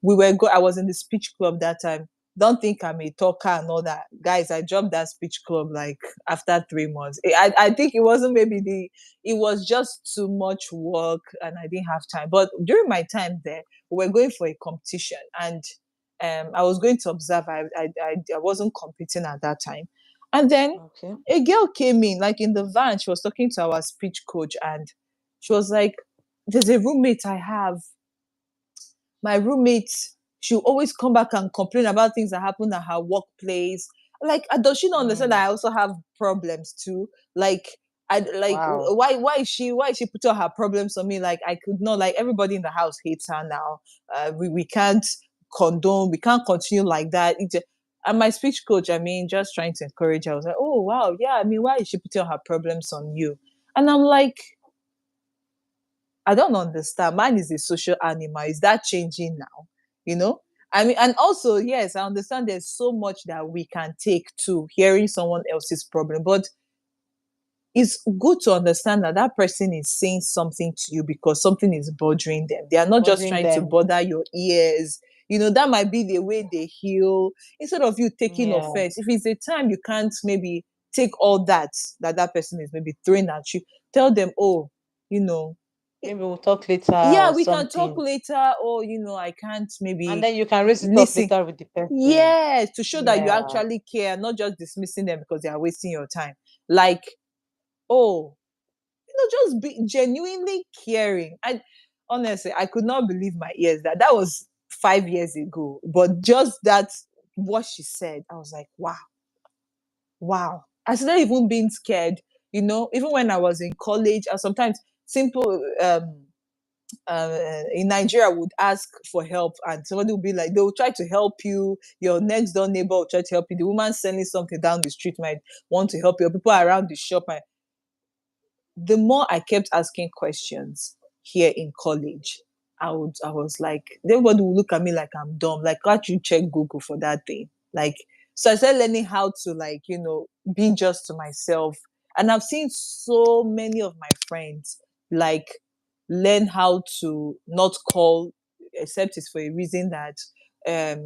I was in the speech club that time. Don't think I'm a talker and all that. Guys, I dropped that speech club like after 3 months. I think it wasn't maybe it was just too much work and I didn't have time. But during my time there, we were going for a competition and I was going to observe. I wasn't competing at that time. And then Okay. a girl came in, like in the van, she was talking to our speech coach and she was like, there's a roommate I have, my roommate, she'll always come back and complain about things that happen at her workplace. Like, does she not understand Mm. that I also have problems too? Like, I like Wow. why is she put all her problems on me? Like, I could not, like, everybody in the house hates her now. We can't condone, we can't continue like that. And my speech coach, I mean, just trying to encourage her, I was like, oh wow, yeah. I mean, why is she putting all her problems on you? And I'm like, I don't understand. Man is a social animal. Is that changing now? You know? I mean, and also, yes, I understand there's so much that we can take to hearing someone else's problem, but it's good to understand that that person is saying something to you because something is bothering them. They are not just Bothering trying to them. bother your ears. You know, that might be the way they heal. Instead of you taking Yeah. offense, if it's a time you can't maybe take all that person is maybe throwing at you, tell them, oh, you know, Maybe we'll talk later yeah, or we can talk something. later, or I can't And maybe then you can raise it up listen. later with the person. Yes, to show that you Yeah. actually care, not just dismissing them because they are wasting your time. Like, oh, just be genuinely caring. I honestly, I could not believe my ears that was 5 years ago. But just that, what she said, I was like, wow, wow. I started even being scared. Even when I was in college, or sometimes simple in Nigeria would ask for help and somebody would be like, they will try to help you. Your next door neighbor will try to help you. The woman selling something down the street might want to help you. People around the shop might. The more I kept asking questions here in college, I was like, everybody would look at me like I'm dumb. Like, can't you check Google for that thing? Like, so I started learning how to, like, be just to myself. And I've seen so many of my friends like learn how to not call except it's for a reason that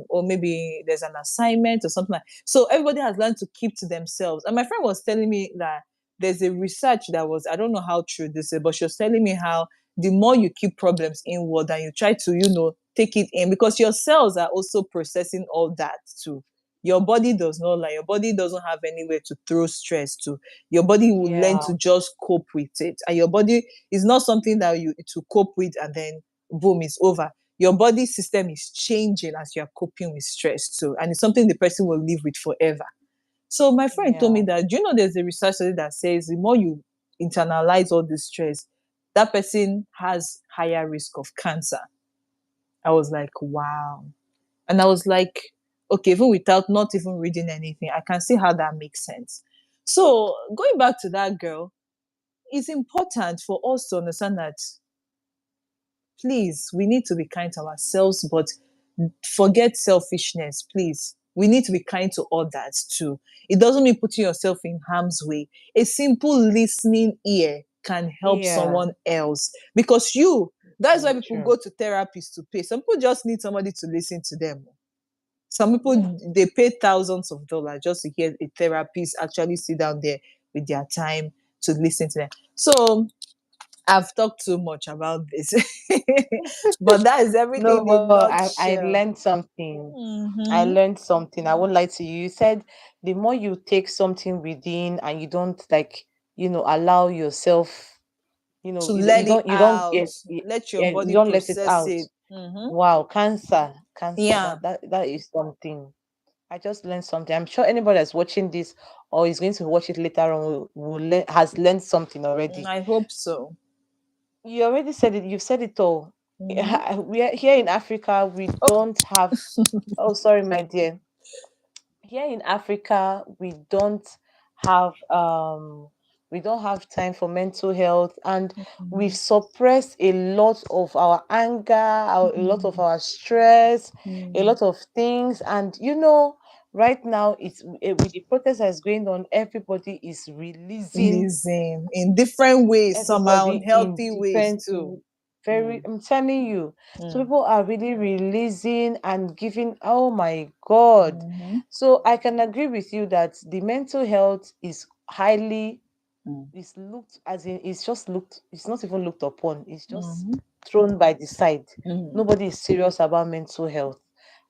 or maybe there's an assignment or something like. So everybody has learned to keep to themselves. And my friend was telling me that there's a research that was, I don't know how true this is, but she was telling me how the more you keep problems inward and you try to, take it in, because your cells are also processing all that too. Your body does not lie. Your body doesn't have anywhere to throw stress to. Your body will learn Yeah. to just cope with it. And your body is not something that you to cope with and then boom, it's over. Your body system is changing as you are coping with stress too. And it's something the person will live with forever. So my friend told me Yeah. that, do you know there's a research study that says the more you internalize all this stress, that person has higher risk of cancer. I was like, wow. And I was like, okay, even without not even reading anything, I can see how that makes sense. So going back to that girl, it's important for us to understand that, please, we need to be kind to ourselves, but forget selfishness, please. We need to be kind to others too. It doesn't mean putting yourself in harm's way. A simple listening ear can help Yeah. someone else, because that's why Very people true. go to therapists to pay. Some people just need somebody to listen to them. Some Yeah. people, they pay thousands of dollars just to hear a therapist actually sit down there with their time to listen to them. So I've talked too much about this, but that is everything No, in a but I nutshell. learned something. I Mm-hmm. learned something. I won't lie to you. You said the more you take something within and you don't like, allow yourself, To let it you don't out, let your you body don't let it process out. it. Mm-hmm. Wow, cancer. Yeah. That is something. I just learned something. I'm sure anybody that's watching this or is going to watch it later on has learned something already. I hope so. You already said it. You've said it all. Mm-hmm. We are here in Africa. We Oh. don't have. Oh, sorry, my dear. Here in Africa, have we don't have time for mental health, and we've Mm-hmm. suppressed a lot of our anger, a lot of our stress, a Mm-hmm. lot of things. And right now with the protest that's going on, everybody is releasing. Listen, in different ways, some are Everybody in unhealthy ways different too. very Mm. I'm telling you. So Mm. people are really releasing and giving, oh my god. Mm-hmm. So I can agree with you that the mental health is highly Mm. is looked as in it's just looked it's not even looked upon, it's just Mm-hmm. thrown by the side. Mm. Nobody is serious about mental health.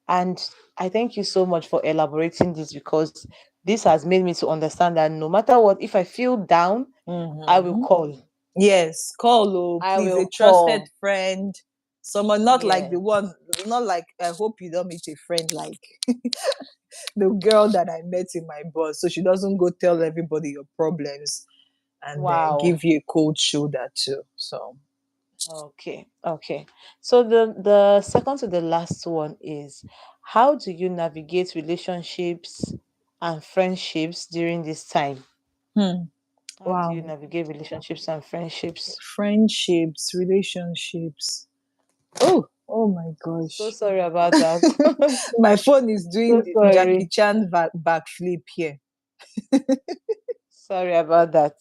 And I thank you so much for elaborating this, because this has made me to understand that no matter what, if I feel down, I will Mm-hmm. call. Yes, call, oh, I please, a will trusted call. friend, someone not like Yeah. the one, not like, I hope you don't meet a friend like the girl that I met in my bus, so she doesn't go tell everybody your problems and then Wow. give you a cold shoulder too. So, Okay. Okay. So the second to the last one is, how do you navigate relationships and friendships during this time? hmm, How do you wow, navigate relationships and friendships? friendships, relationships. Oh my So gosh, sorry about that. my phone is doing So the Jackie sorry. Chan backflip here. Sorry about that.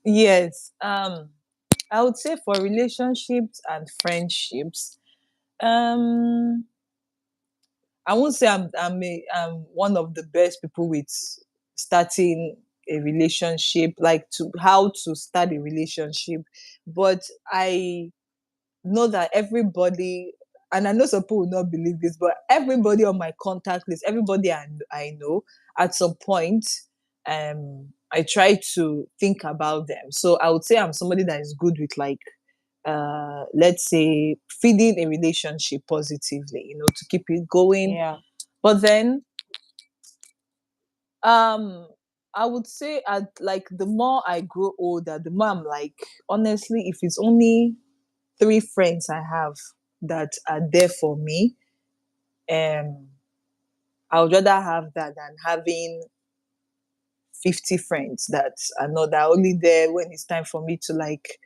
Yes, I would say for relationships and friendships, um, I won't say I'm one of the best people with starting a relationship, like to how to start a relationship, but I know that everybody, and I know some people will not believe this, but everybody on my contact list, everybody I know at some point, I try to think about them. So I would say I'm somebody that is good with, like, let's say, feeding a relationship positively, to keep it going. Yeah. But then, um I would say, like, the more I grow older, the more I'm like, honestly, if it's only three friends I have that are there for me, um I would rather have that than having 50 friends that are only there when it's time for me to, like,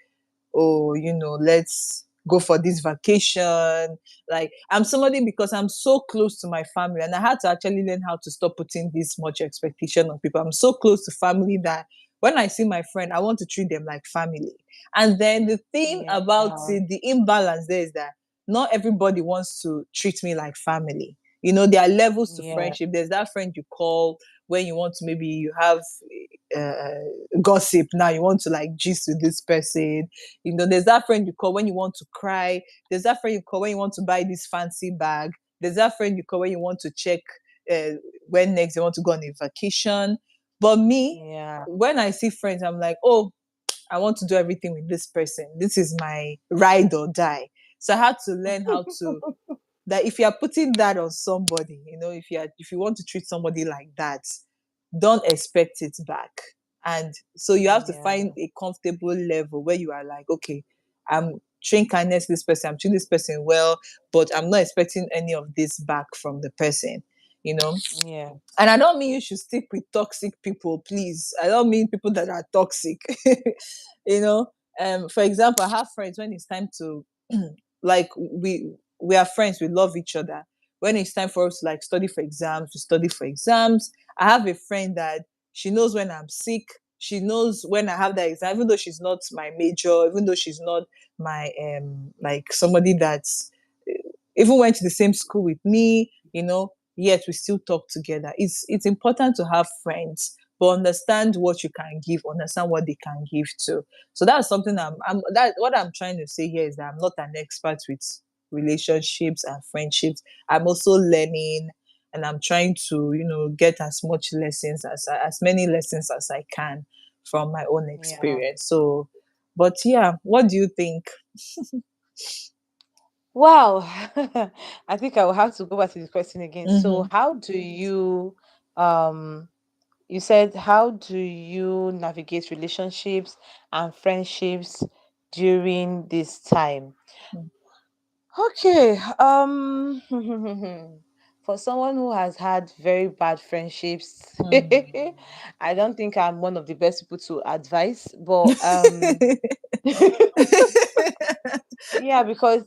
oh, let's go for this vacation. Like, I'm somebody, because I'm so close to my family, and I had to actually learn how to stop putting this much expectation on people. I'm so close to family that when I see my friend, I want to treat them like family. And then the thing Yeah. about it, the imbalance there is that not everybody wants to treat me like family. You know, there are levels to Yeah. friendship. There's that friend you call when you want to, maybe you have gossip now, you want to like gist with this person. You know, there's that friend you call when you want to cry. There's that friend you call when you want to buy this fancy bag. There's that friend you call when you want to check uh, when next you want to go on a vacation. But me, Yeah. when I see friends, I'm like, oh, I want to do everything with this person. This is my ride or die. So I had to learn how to, that if you are putting that on somebody, you know, if you want to treat somebody like that, don't expect it back. And so you have to Yeah. find a comfortable level where you are like, okay, I'm showing kindness to this person, I'm treating this person well, but I'm not expecting any of this back from the person, you know. Yeah. And I don't mean you should stick with toxic people, please. I don't mean people that are toxic. you know, for example, I have friends when it's time to like we are friends, we love each other. When it's time for us to like study for exams, we study for exams. I have a friend that she knows when I'm sick, she knows when I have that exam, even though she's not my major, even though she's not my like somebody that's even went to the same school with me, you know, yet we still talk together. It's important to have friends, but understand what you can give, understand what they can give too. So that's something I'm that what I'm trying to say here is that I'm not an expert with relationships and friendships. I'm also learning, and I'm trying to, you know, get as much lessons as many lessons as I can from my own Yeah. experience. So, but yeah, what do you think? Wow. I think I will have to go back to the question again. So Mm-hmm. how do you um you said how do you navigate relationships and friendships during this time? Okay. For someone who has had very bad friendships, I don't think I'm one of the best people to advise, but yeah, because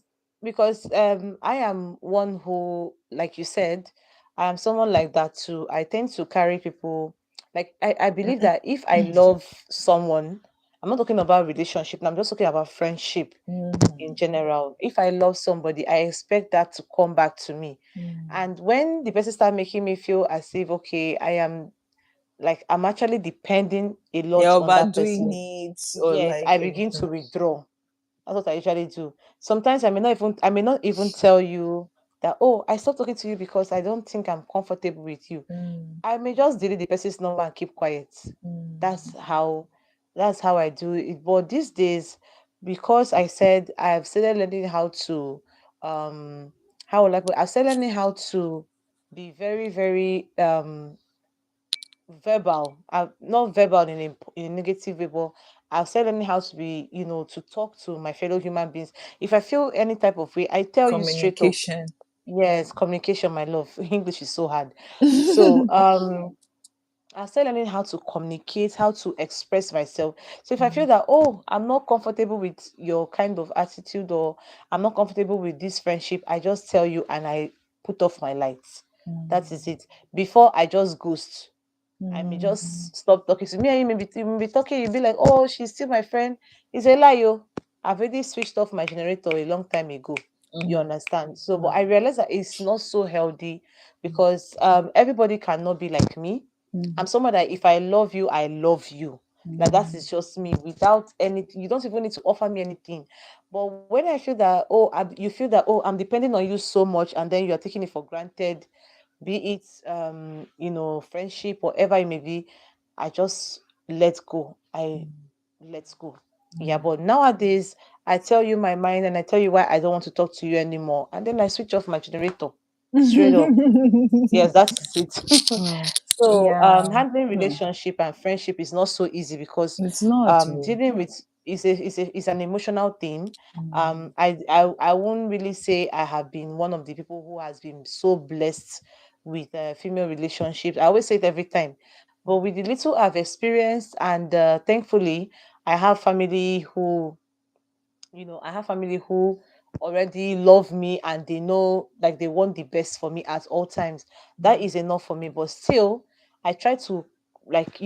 I am one who, like you said, I am someone like that too. I tend to carry people, like I believe that if I love someone, I'm not talking about relationship, I'm just talking about friendship in Mm, general. If I love somebody, I expect that to come back to me. mm. And when the person start making me feel as if okay, I am like I'm actually depending a You're lot on that overdoing person, it, or yes, like I begin to withdraw. That's what I usually do. Sometimes I may not even tell you that, oh, I stopped talking to you because I don't think I'm comfortable with you. mm, I may just delete the person's number and keep quiet. That's mm, how that's how I do it. But these days, because I said I've started learning how to how will I put I've started learning how to be very, very verbal. Not verbal in a negative way, but I've said learning how to be, to talk to my fellow human beings. If I feel any type of way, I tell you straight up. communication. Yes, communication, my love. English is so hard. So I started learning how to communicate, how to express myself. So if I feel Mm, that, oh, I'm not comfortable with your kind of attitude, or I'm not comfortable with this friendship, I just tell you and I put off my lights. That is mm, it. Before I just ghost. I may mm, just stop talking to me, and you may be talking, you'll be like, oh, she's still my friend. It's a lie, yo. I've already switched off my generator a long time ago. You mm, understand? So, but mm, I realize that it's not so healthy because everybody cannot be like me. I'm mm, someone that if I love you, I love you. Like that mm, is just me without anything. You don't even need to offer me anything. But when I feel that, you feel that, oh, I'm depending on you so much, and then you are taking it for granted, be it friendship, whatever it may be, I just let go. I let go. Yeah, but nowadays I tell you my mind and I tell you why I don't want to talk to you anymore, and then I switch off my generator straight up. mm. Yes, that is it. Mm, So yeah. handling Mm. relationship and friendship is not so easy because It's not. Oh. dealing with is an emotional thing. Mm, I won't really say I have been one of the people who has been so blessed with female relationships. I always say it every time, but with the little I've experienced, and thankfully I have family who already love me, and they know, like, they want the best for me at all times. That is enough for me. But still, I try to, like,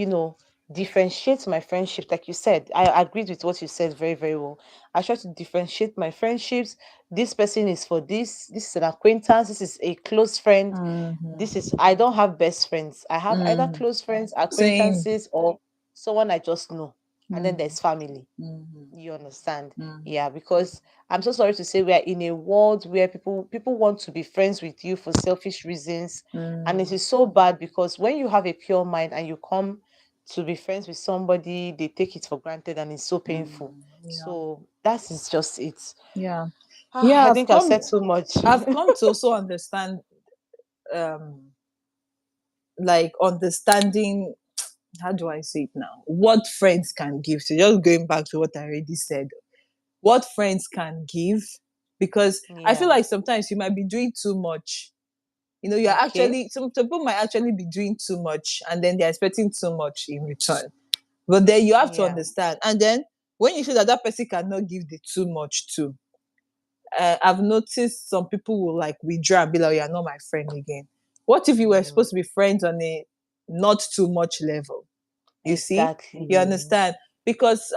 differentiate my friendships. Like you said, I agreed with what you said very, very well. I try to differentiate my friendships. This person is for this is an acquaintance, this is a close friend. Mm-hmm. This is I don't have best friends. I have either Mm-hmm. close friends, Same. acquaintances, or someone I just know. And then Mm-hmm. there's family. Mm-hmm. You understand? Mm-hmm. Yeah, because I'm so sorry to say we are in a world where people want to be friends with you for selfish reasons, and it Mm-hmm. is so bad because when you have a pure mind and you come to be friends with somebody, they take it for granted and it's so painful. Yeah. So that is just it. Yeah. Ah, Yeah, I think I've said too much. I've come to also understand um like understanding, how do I say it now? What friends can give. So just going back to what I already said, what friends can give, because I feel Yeah. like sometimes you might be doing too much. You know, you're Okay. actually, some people might actually be doing too much and then they're expecting too much in return. But then you have to Yeah. understand. And then when you feel that that person cannot give the too much too, I've noticed some people will like withdraw and be like, "Oh, you're not my friend again." What if you were Mm, supposed to be friends on a not too much level? You see, you exactly. understand? Because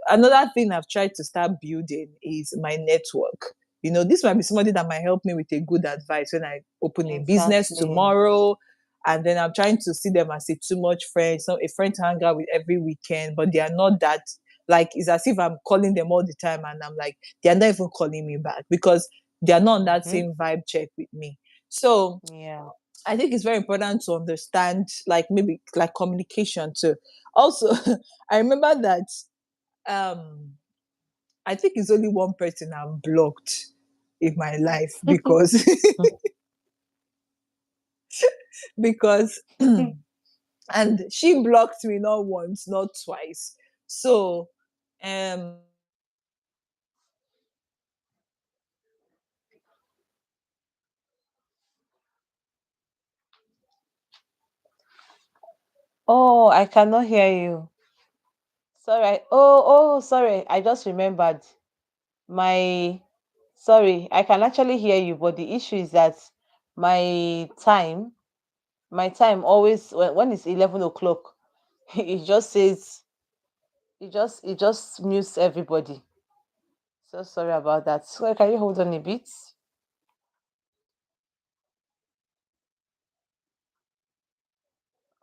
another thing I've tried to start building is my network. You know, this might be somebody that might help me with a good advice when I open a business Exactly. tomorrow. And then I'm trying to see them as a too much friend, so a friend to hang out with every weekend, but they are not that, like, it's as if I'm calling them all the time and I'm like, they're not even calling me back because they're not on that Mm-hmm. same vibe check with me. So Yeah. I think it's very important to understand, like, maybe like communication too. Also, I remember that um I think it's only one person I've blocked in my life because because and she blocked me not once, not twice. So Oh, I cannot hear you. Sorry. Sorry. I just remembered my. Sorry, I can actually hear you, but the issue is that my time, my time always when it's 11 o'clock, it just says it just mutes everybody. So sorry about that. So can you hold on a bit?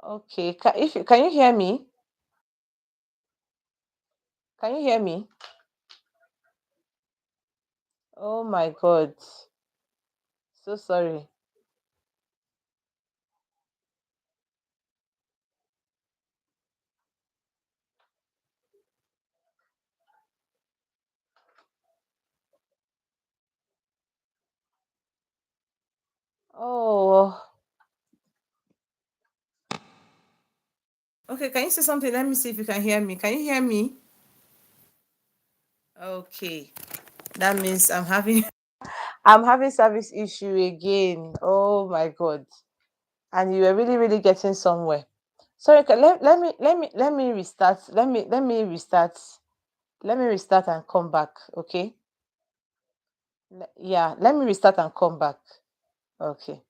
Okay. Can you hear me? Can you hear me? Oh my God. So sorry. Oh. Okay, can you say something? Let me see if you can hear me. Can you hear me? Okay. That means I'm having service issue again. Oh my God. And you were really, really getting somewhere. Sorry, let me restart. Let me restart. Let me restart and come back. Okay. Yeah, let me restart and come back. Okay.